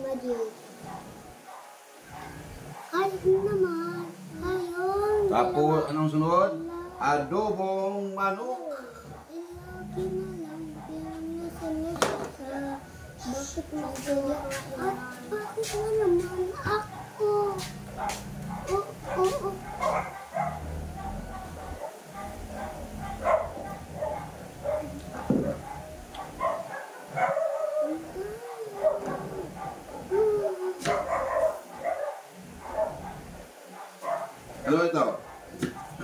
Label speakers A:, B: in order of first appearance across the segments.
A: Magic. Ay, naman. Ayun.
B: Tapos, anong sunod? Adobong manok.
A: Ilagi na lang. Pinasalaga. Bakit masaya? At bakit na naman ako? Oh.
B: Ano ito?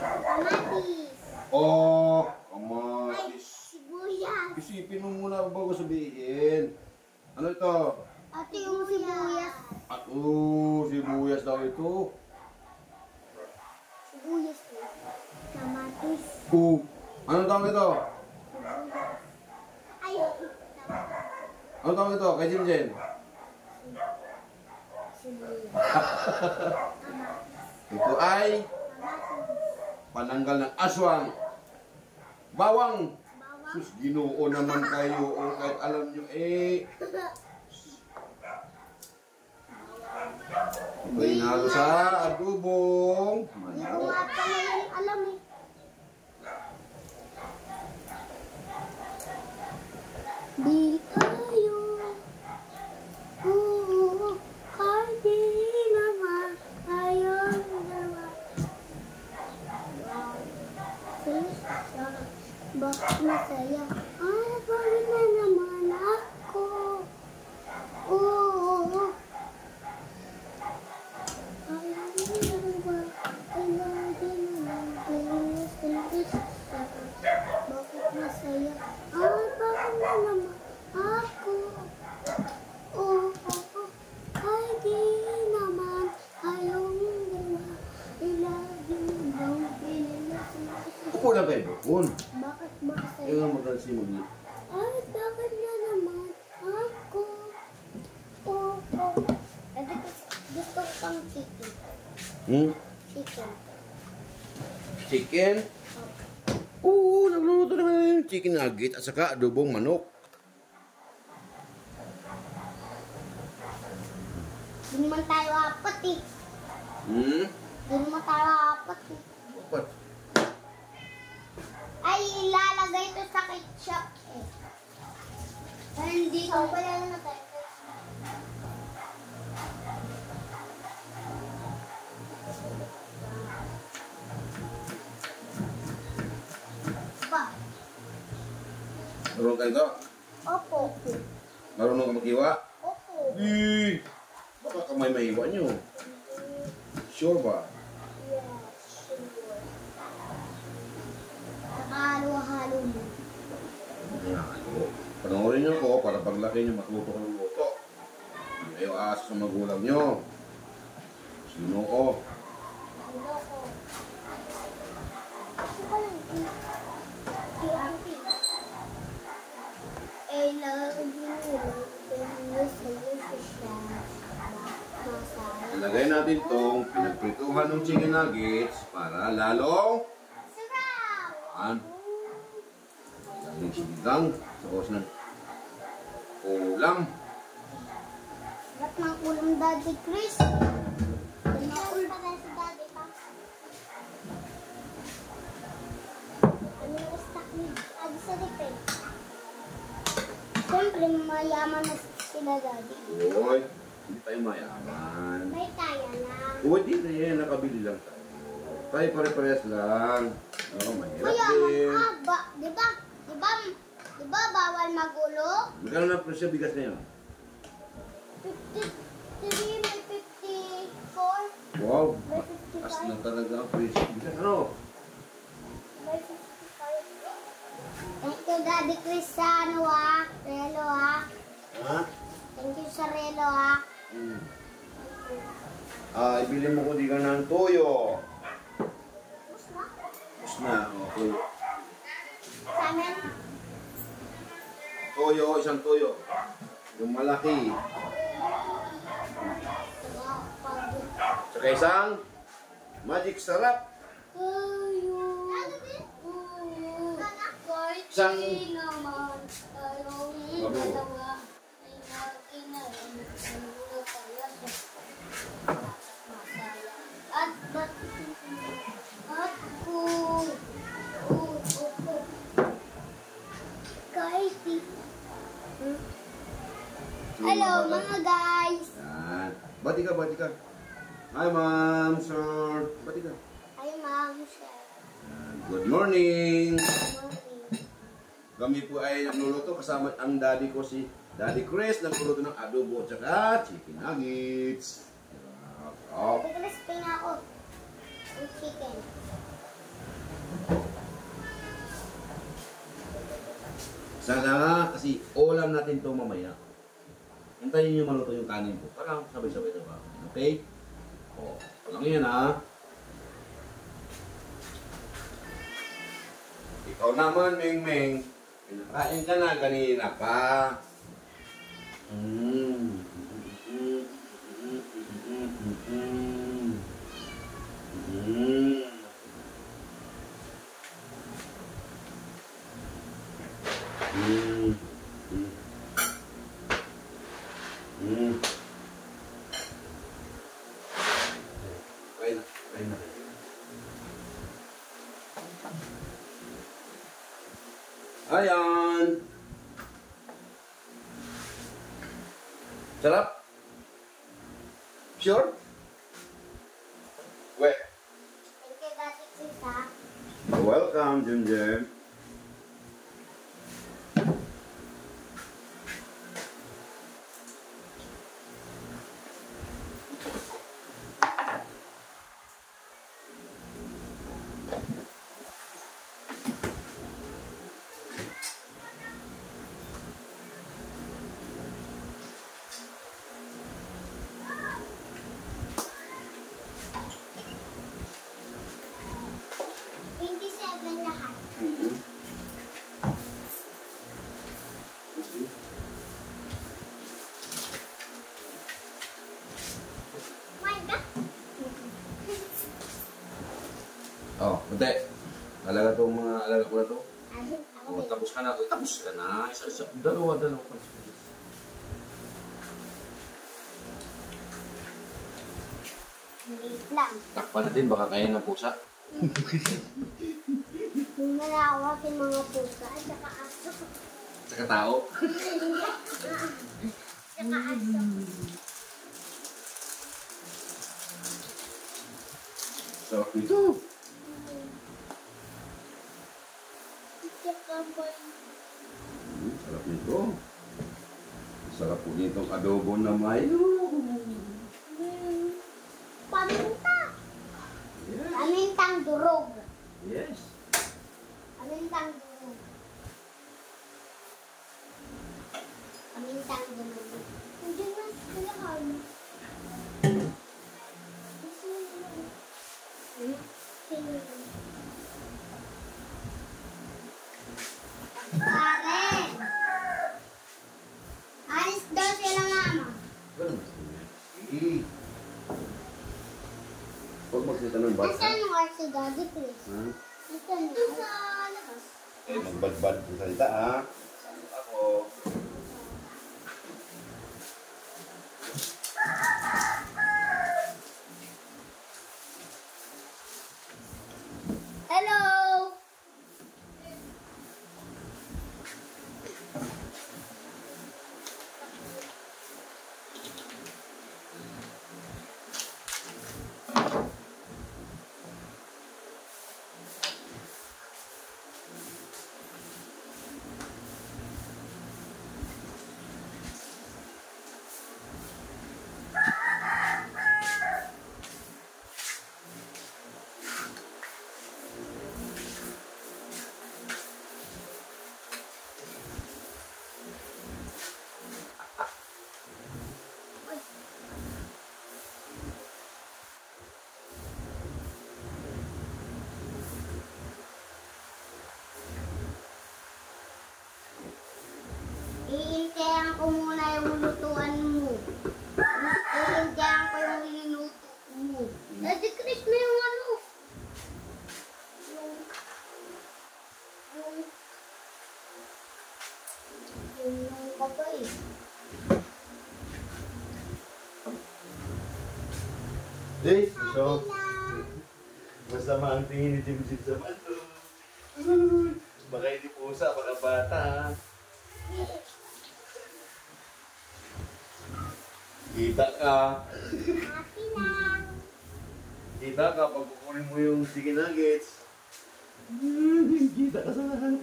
A: Kamatis.
B: Oh,
A: Ay,
B: kamatis.
A: sibuyas.
B: Isipin mo muna bago sabihin. Ano ito?
A: Ate, yung sibuyas.
B: Sibuyas daw ito.
A: Sibuyas. Kamatis.
B: Anong tawag ito?
A: Ay,
B: Anong tawag ito? Kay Jinjen?
A: sibuyas.
B: Ito ay pananggal ng aswang. Bawang. Sus, Ginoo naman kayo. O kahit alam nyo Ito inalo sa adobong
A: Hindi ko nga pala yung alam eh. Di tayo. Kasi naman ayun naman. Bakit masaya? Ay, bakit na naman ako? Bakit masaya? Ay, bakit na naman ako? Ay, di naman ayong dalawa. Ilagi naman pinilisin.
B: Upo na kayo doon.
A: Bakit masaya?
B: Yung magansi mo dito.
A: Ay, bakit na naman ako? Gusto ko pang chicken. Chicken.
B: Chicken? Oo, nagluluto naman yung chicken nugget at saka adobong manok.
A: Di naman tayo apat eh. Di naman tayo apat eh.
B: Dapat.
A: Ay, ilalagay ito sa ketchup eh. Ay, hindi ko pala na tayo. Ba?
B: Marunong ka ito?
A: Opo.
B: Marunong ka mag-iwa?
A: Opo.
B: Baka kamay maiwa nyo. Sure ba?
A: Yeah, sure. Nakahalo-halo mo.
B: Panoorin nyo ko para paglaki nyo matuto ka ng luto. Hindi kayo aasa sa magulang nyo. Sino ko?
A: Loko. Ako pa lang. Si Auntie. Eh, lagi nyo.
B: Ilagay natin tong pinagprituhan ng chicken nuggets para lalong
A: Sarap!
B: daming sinigang sa kawas ng ulam.
A: Sarap ng ulam, Daddy Chris. Pinakul pa tayo sa Daddy pa. Ano yung stock ni Daddy sa dipin? Siyempre, mayaman na sila, Daddy.
B: Uy, hindi tayo mayaman.
A: May kaya lang.
B: Uy, di na yan. Nakabili lang tayo. Tayo pare-parehas lang. Oo, mahirap
A: Mayaman
B: din.
A: ka ba? Di ba bawal magulo?
B: Magkano na presyo bigas na yun?
A: 53, may 54,
B: Wow,
A: may
B: as
A: 55.
B: na talaga ang presyo bigas. Ano?
A: May 55. Thank you, Daddy Chris, sa Relo,
B: Ha?
A: Thank you sa Relo,
B: Ibili mo ko di ka ng toyo.
A: Tapos na.
B: Tapos na, okay.
A: Sa amin,
B: Toyo, isang toyo. Yung malaki. Saka isang magic sarap. Isang
A: mga guys.
B: Yan. Bati ka, bati ka. Hi, ma'am, sir. Bati ka.
A: Hi, ma'am, sir.
B: Yan. Good morning.
A: Morning.
B: Kami po ay nagluluto kasama ang daddy ko, si Daddy Chris. Nagluluto ng adobo at saka chicken nuggets. Oh.
A: Crispy na ako. Ang chicken.
B: Sana kasi ulam natin to mamaya. Hintayin nyo maluto yung kanin ko. Parang sabay-sabay na ba? Okay? O, lang yan ha. Ikaw naman, Ming Ming. Pinakain ka na kanina pa. Kain na. Ayan. Sarap? Sure? Wait.
A: Thank you, Daddy Chris, ha?
B: You're welcome, Junjun.
A: Lahat. My God.
B: Oh, kunti. Alaga tong mga alaga ko na to.
A: Ako
B: Oh,
A: din.
B: tapos ka na. Oh, tapos ka na. Isa. Dalawa.
A: Maliit lang.
B: Takpan natin, baka kaya ng pusa.
A: Yung nalawa sa mga pusa at saka aso.
B: Saka tao.
A: Saka aso.
B: Sarap nito.
A: Saka boy.
B: Sarap nito. Sarap po nitong adobo na mayo.
A: Paminta.
B: Yes.
A: Pamintang durog.
B: Yes.
A: Pamintang durog. Pamintang durog. Hindi na sila kami. Karen! Alis daw sila, mama.
B: Ganun. Huwag magsalita ng bata.
A: Nasaan yung art si Daddy, please?
B: Ha?
A: Nasaan yung art? Sa labas.
B: Eh, magbadbad ng salita, ha? Sabi ako.
A: Hello! Iintayan ko muna yung lutuan mo. Iintayan ko yung niluto mo. Daddy Chris, may yung ano? Yung bato eh.
B: Eh, so,
A: Happy
B: masama ang tingin ni Jim sa bato. Baka hindi pusa, baka bata.
A: na.
B: Kita ka.
A: Happy lang.
B: Kita ka pag kukunin mo yung chicken nuggets. Kita ka sa lahat.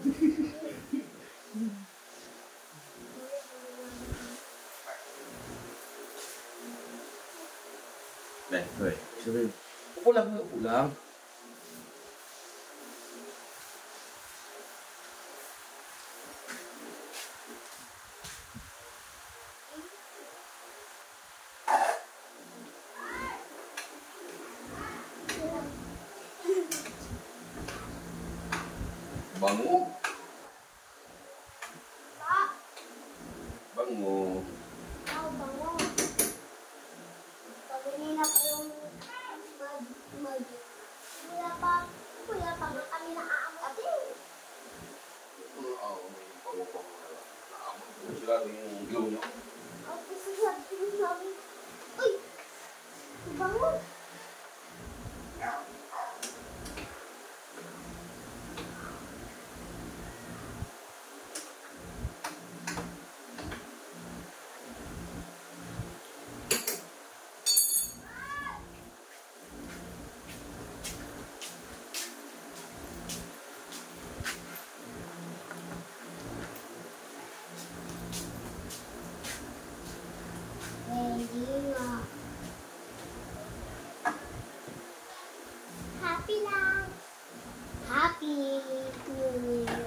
B: Deh, hoy. Upo lang, upo lang. Bango.
A: Pa,
B: Bango.
A: bango. Kanina pa yung mag... Kuya pa nga kami naaamotin.
B: Oo, may bango-bango na lang. Naamoy. Sigurado yung glow nyo.
A: Kasi sabi, uy, bango. Hindi nga. Happy lang. Happy New Year.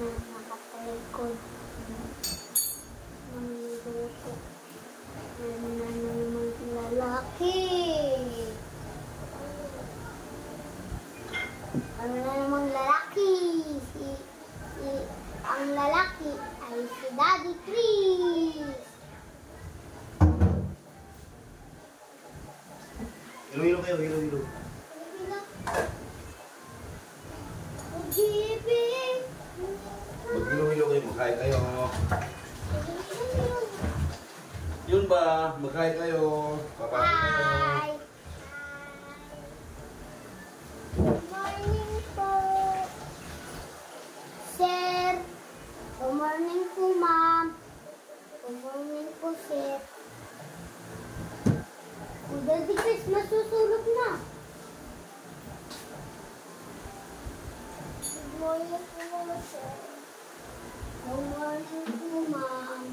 A: Nakatalikod. Manluto. Namang lalaki. Ano na namang lalaki? Ang lalaki ay si Daddy Chris.
B: Hilo-hilo kayo, hilo-hilo.
A: GB.
B: Mag-hilo-hilo kayo, magkain kayo. Yun ba? Magkain kayo. Papakain kayo.
A: Hi. Good morning po. Sir. Good morning po, ma'am. Good morning po, sir. Ang Daddy Chris, masusulog na. Good morning po, sir. Good morning po, ma'am.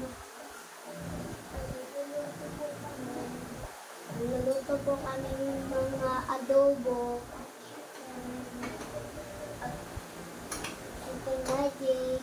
A: Nagluluto po kami ng mga adobo. Chicken magic.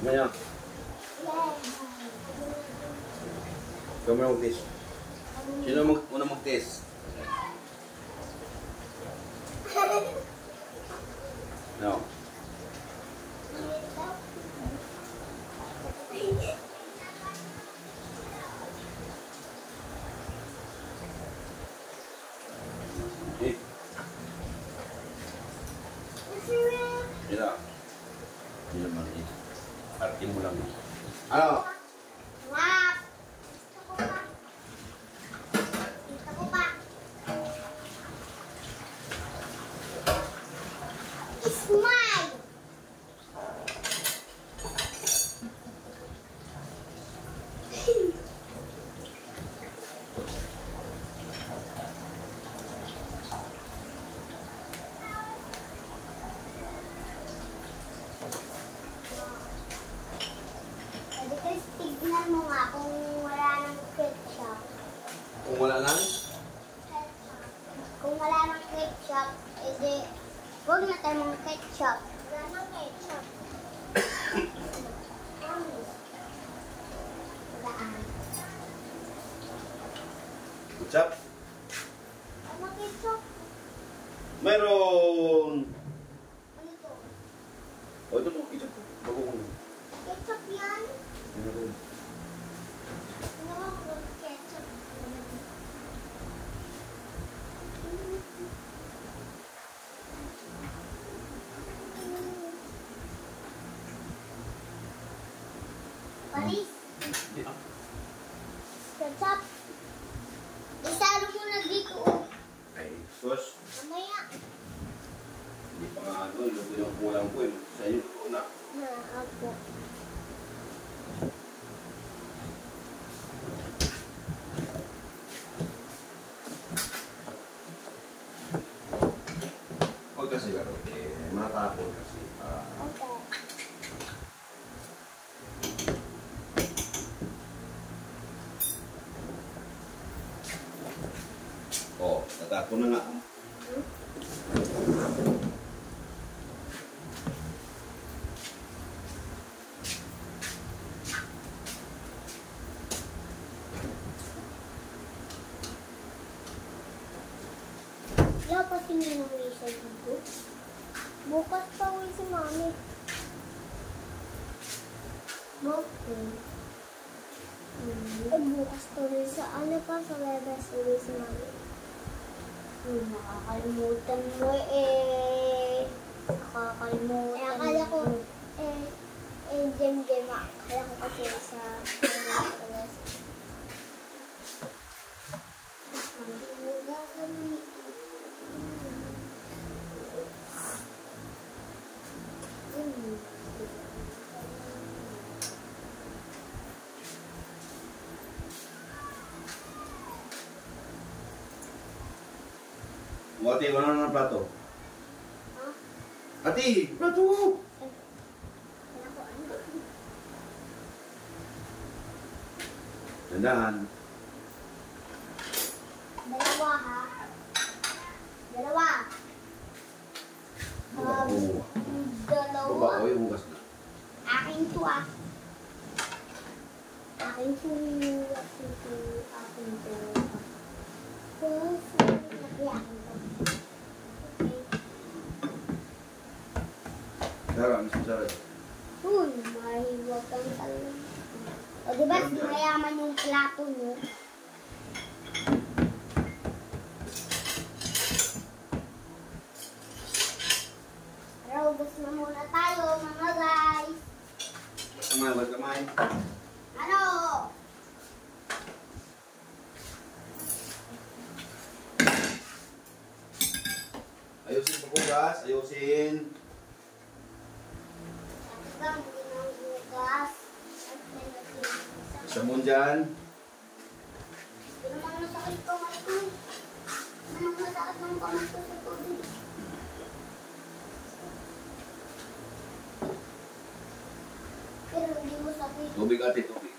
B: Maya. Ikaw mo mag-test. Sino una mag-test? No. Eh. Mira. Hindi naman eh. Parking mo lang. Ano?
A: Wap! Kita ko pa. Smile! Pwede ka tignan mo nga kung wala ng ketchup.
B: Kung wala lang,
A: Kung wala ng ketchup, edi huwag na tayo mga ketchup. Wala ng ketchup. Gaan.
B: what's up?
A: Ano ketchup?
B: Meron!
A: Ano ito?
B: O, ito po, ito po. Bagong.
A: Ketchup yan?
B: Meron.
A: Ano ba kung ketchup? Paris,
B: Hindi ah.
A: ketchup. Isalo mo na dito.
B: Ay, sus.
A: Mamaya.
B: Hindi pa nga ano, yung kulang ko eh. Sa inyo, ito na.
A: Ako.
B: Huwag kasi gano'n. Eh, matapon kasi.
A: Okay.
B: Oh, natapon na nga.
A: Wala pa sininong isa dito. Bukas pa uwi si mami. Okay. Bukas pa uwi sa ano pa sa Webes uwi si mami. Nakakalimutan mo eh. Nakakalimutan. Eh, akala ko, Jem-Jem ah. Akala ko kasi sa Webes.
B: Ate, wala na ng plato.
A: Ha?
B: Ate, plato!
A: Akala ko ano?
B: Dandahan.
A: Dalawa ha? Dalawa.
B: Oo.
A: Dalawa.
B: Baba ko yung hugas na.
A: Akin to ah. Akin to. Akin to. Akin to. Okay, akin to. Okay.
B: Sarap, mas masarap.
A: Uy, mahiwag kang talaga. O diba, mayaman yung plato nyo? Pero ubos na muna tayo, mga guys.
B: Kamay, wag kamay.
A: Ano?
B: Ayusin paghugas, ayusin.
A: Tapos lang, hindi nang bukas.
B: Isa mo dyan.
A: Hindi naman masakit kamay ko. Hindi naman masakit ng kamay ko sa tubig. Pero hindi mo sakit.
B: Tubig ate, tubig.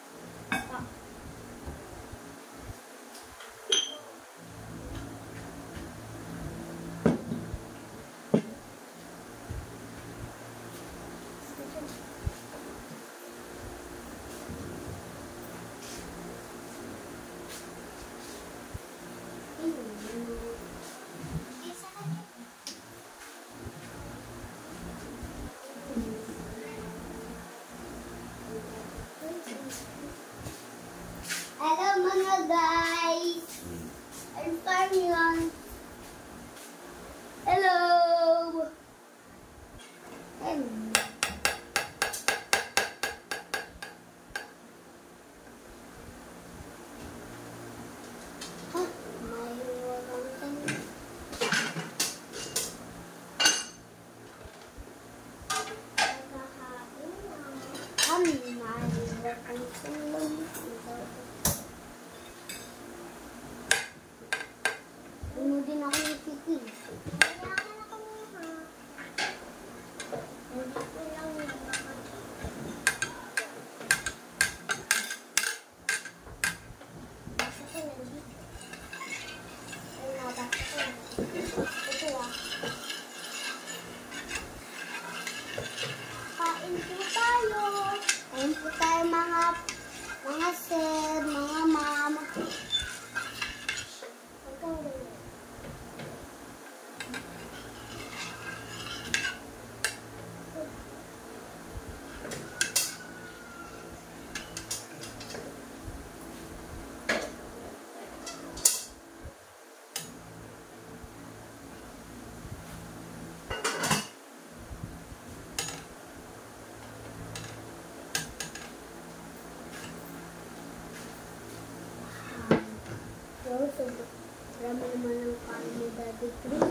A: Marami naman ang kain ni Daddy Chris.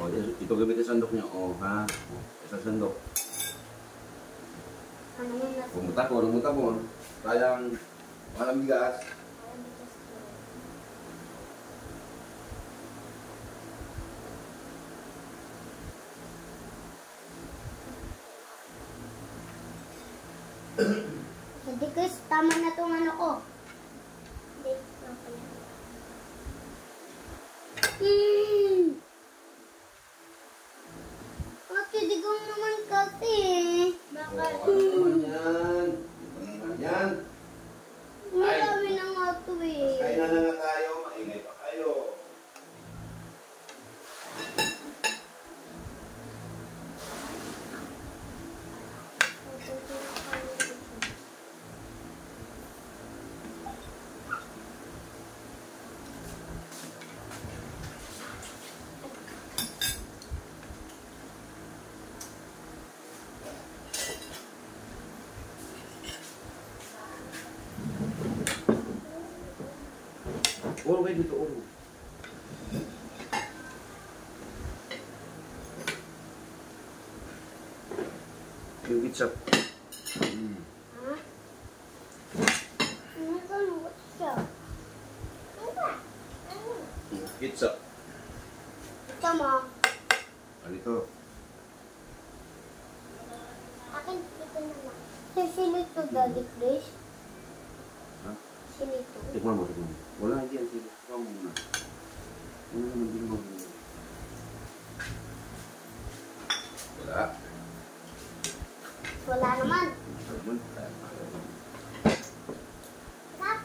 B: O, ito gamitin sandok niya. O, ha? Isang sandok.
A: Ano man na
B: Bumutapon. Sayang, walang bigas.
A: Daddy Chris, tama na itong ano ko. Hindi, nga pala. Ate, digong naman kasi. Bakit?
B: O, ano naman yan? Ano naman yan?
A: Marami na nga ito eh.
B: Kaya na nga tayo, maingay pa kayo. Uro kayo dito, uro. Yung ketchup.
A: Ha? Ano ka? What's siya? Ano ba? Ano?
B: Ketchup.
A: Ito mo.
B: Ano ito?
A: Akin, ito na lang. Sinito, Daddy Chris.
B: Ha?
A: Sinito.
B: Tikman mo, tikman mo. Wala yan, tikman mo muna. Ano naman din mo? Wala.
A: Wala naman.
B: Ano?
A: Sarap.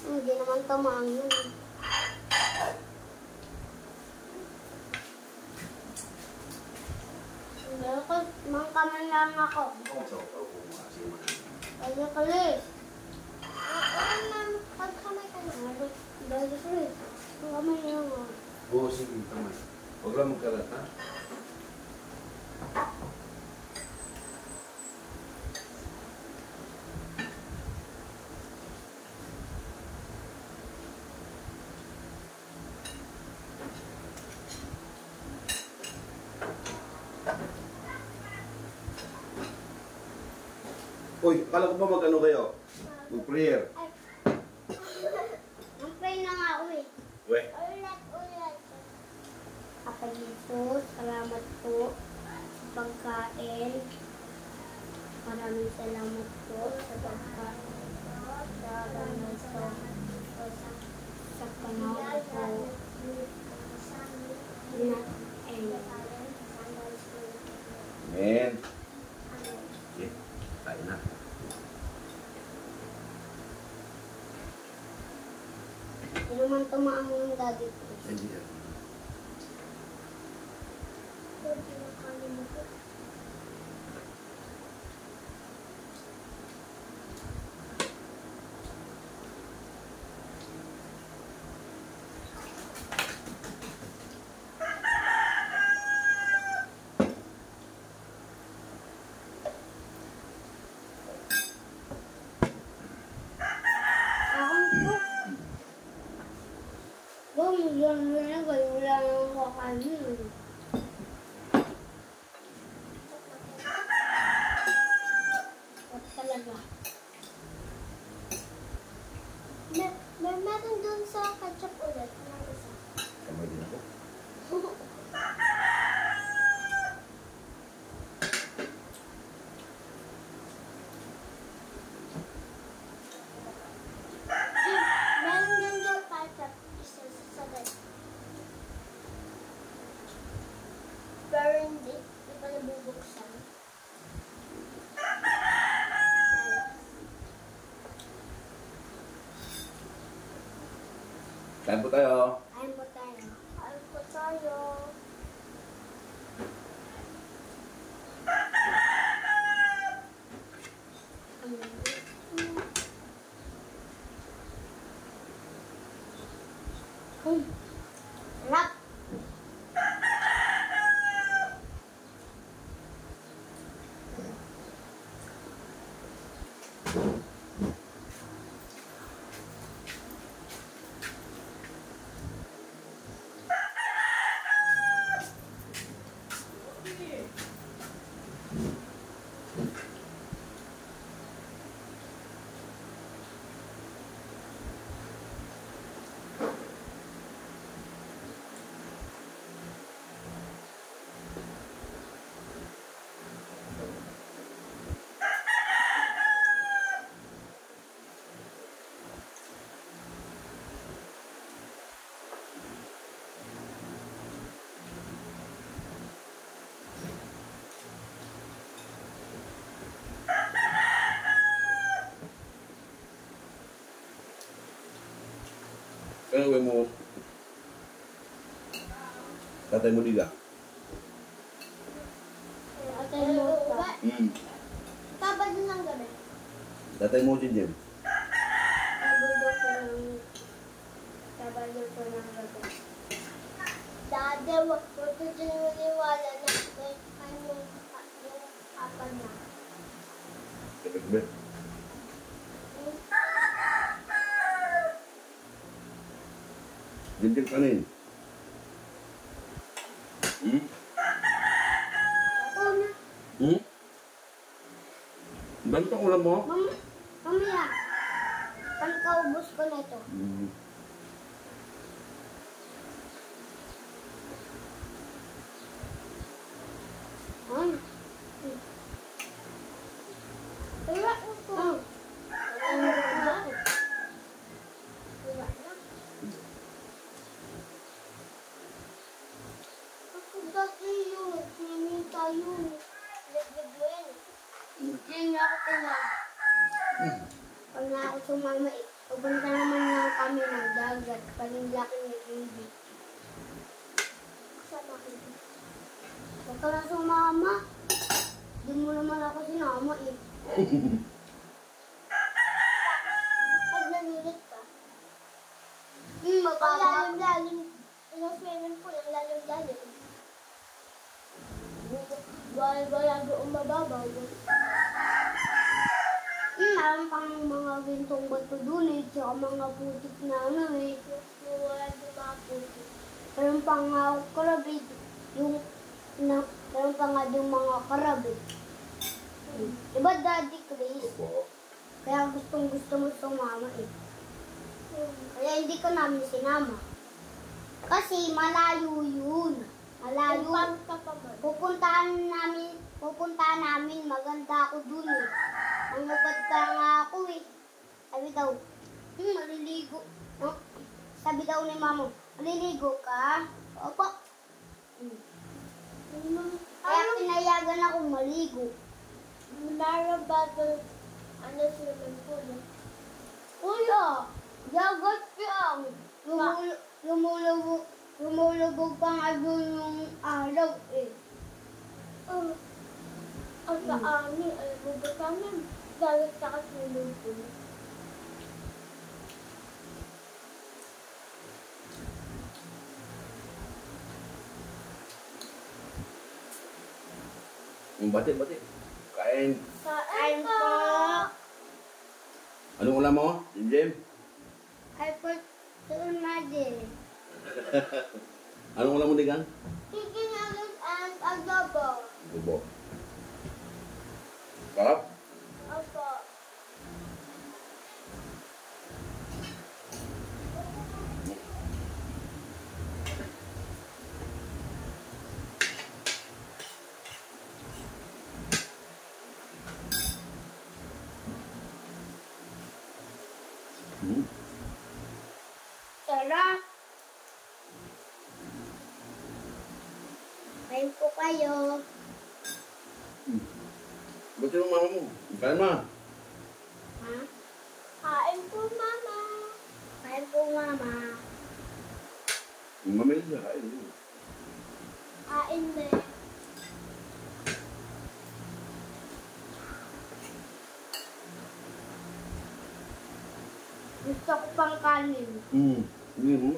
A: Hindi naman tumangin. Mangkaman lang ako.
B: Oo, so, ako mga sima.
A: Daddy Chris. Ano naman? Pagkamay ka na. Daddy Chris. Pagkamay lang ako.
B: Oo, sige, tama. Huwag lang magkalat, ha? Uy, akala ko ba mag-ano kayo? Mag-prayer.
A: Mag-pray na nga ako eh.
B: Weh.
A: Ulat. Papa Jesus, salamat po sa pagkain. Maraming salamat po sa pagkain. Salamat po sa panahon po.
B: Amen. Okay, tayo na.
A: Hindi naman tumaang ng Daddy Chris.
B: Hindi yan.
A: Wala nang kakanin. What talaga? May meron doon sa ketchup ulit.
B: Kamay din ako.
A: Meron din doon ketchup. Isa sa sabay. Pero hindi pa nabubuksan.
B: Kain po tayo.
A: Kain po tayo. Kain po tayo. Sarap.
B: Kaya gawin mo, tatay mo diga.
A: Atay mo ka. Tabad na ng gabi.
B: Tatay mo si Jem.
A: Tabad ko ng gabi. Dati, wag ko sinuniwala na yung apa niya.
B: Gabi-gabi. Jem kanin.
A: Ako na.
B: Dami ka ulam mo?
A: Mamaya. Pagkaubos ko na ito. Wala ko. Wala na. Ako dati yun. Sinimita yun. Naglagoyin. Hindi niya ako tinawag. Pag na ako sumama, pupunta naman lang kami ng dagat. Palinglaki ni Baby. Kasama ko. Huwag ka na sumama. Di mo naman ako sinama eh. Pag nanulit ka. Lalim-lalim. Ang swimming pool, ang lalim-lalim. Wala doon mababaw. Meron pang mga gintong bato dun eh. Tsaka mga putik na ano eh. Wala doon mga putik. Meron pang crab eh. Meron pa nga doon mga crab eh. Diba Daddy Chris? Kaya gustong-gusto mo sumama eh. Kaya hindi ka namin sinama. Kasi malayo yun. Malayo. Pupuntahan namin. Maganda ako dun eh. Nangubad ka nga ako eh. Sabi daw, maliligo. Sabi daw ni Mama, maliligo ka? Opo. Kaya pinayagan akong maligo. Narabado, swimming pool. Kuya, dagat yan. Lumulubog pa nga doon yung araw eh. Ang kaani, alam mo ba kami? Dagat sa swimming pool.
B: Bati. Kain.
A: Kain po.
B: Anong ulam mo, Jem?
A: Ay po, doon na din.
B: Anong ulam mo, Digan?
A: Chicken nuggets and adobo.
B: Adobo. Sarap?
A: Opo. Sarap. Kain po kayo.
B: Ba't yung mama mo? Kain ma.
A: Ha? Kain po, Mama. Kain po, Mama.
B: Mamili siya, kain.
A: Kain din. Gusto ko pang kanin.
B: Hindi mo.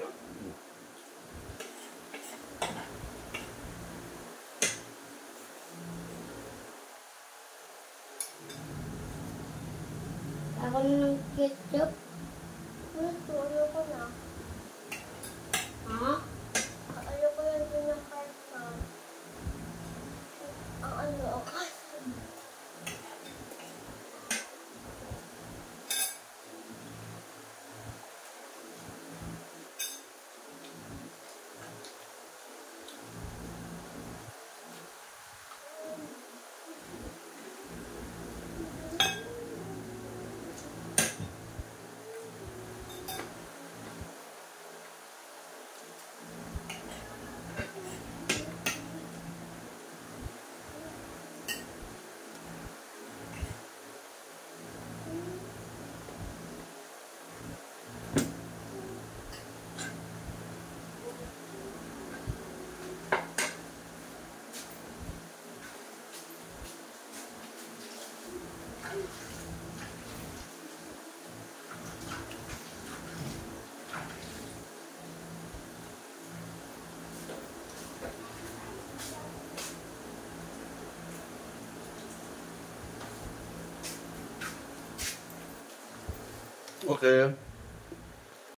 A: Ako ng ketchup. Ayoko na. Ha? Ayoko na din ng ketchup. Ang ano,
B: Okay.